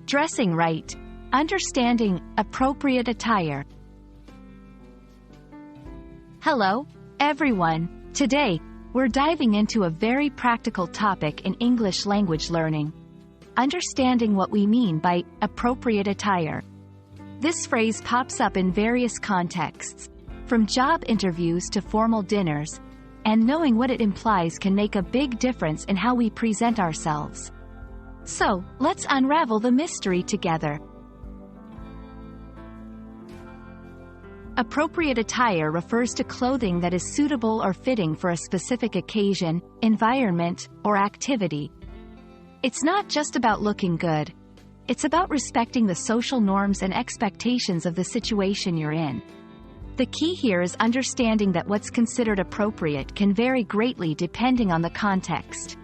Dressing right. Understanding appropriate attire. Hello, everyone. Today, we're diving into a very practical topic in English language learning. Understanding what we mean by appropriate attire. This phrase pops up in various contexts, from job interviews to formal dinners, and knowing what it implies can make a big difference in how we present ourselves. So, let's unravel the mystery together. Appropriate attire refers to clothing that is suitable or fitting for a specific occasion, environment, or activity. It's not just about looking good. It's about respecting the social norms and expectations of the situation you're in. The key here is understanding that what's considered appropriate can vary greatly depending on the context.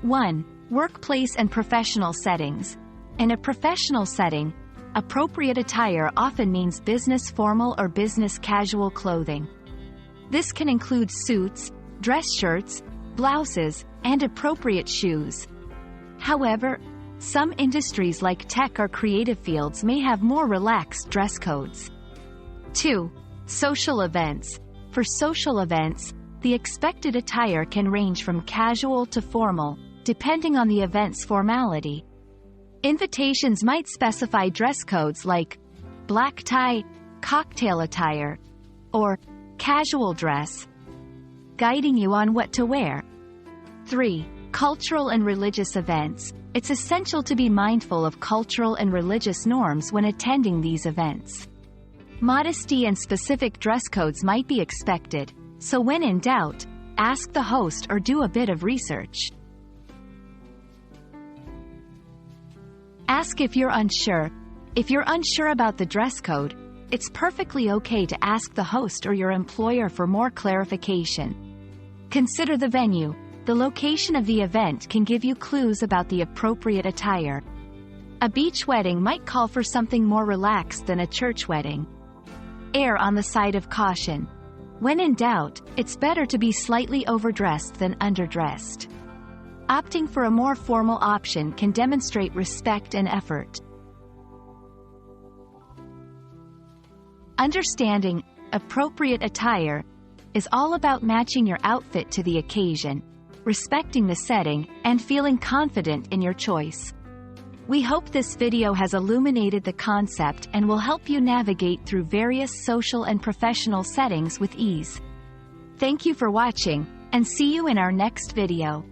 1. Workplace and professional settings. In a professional setting, appropriate attire often means business formal or business casual clothing. This can include suits, dress shirts, blouses, and appropriate shoes. However, some industries like tech or creative fields may have more relaxed dress codes. 2. Social events. For social events, the expected attire can range from casual to formal, depending on the event's formality. Invitations might specify dress codes like black tie, cocktail attire, or casual dress, guiding you on what to wear. 3. Cultural and religious events. It's essential to be mindful of cultural and religious norms when attending these events. Modesty and specific dress codes might be expected, so when in doubt, ask the host or do a bit of research. Ask if you're unsure. If you're unsure about the dress code, it's perfectly okay to ask the host or your employer for more clarification. Consider the venue. The location of the event can give you clues about the appropriate attire. A beach wedding might call for something more relaxed than a church wedding. Err on the side of caution. When in doubt, it's better to be slightly overdressed than underdressed. Opting for a more formal option can demonstrate respect and effort. Understanding appropriate attire is all about matching your outfit to the occasion, respecting the setting, and feeling confident in your choice. We hope this video has illuminated the concept and will help you navigate through various social and professional settings with ease. Thank you for watching, and see you in our next video.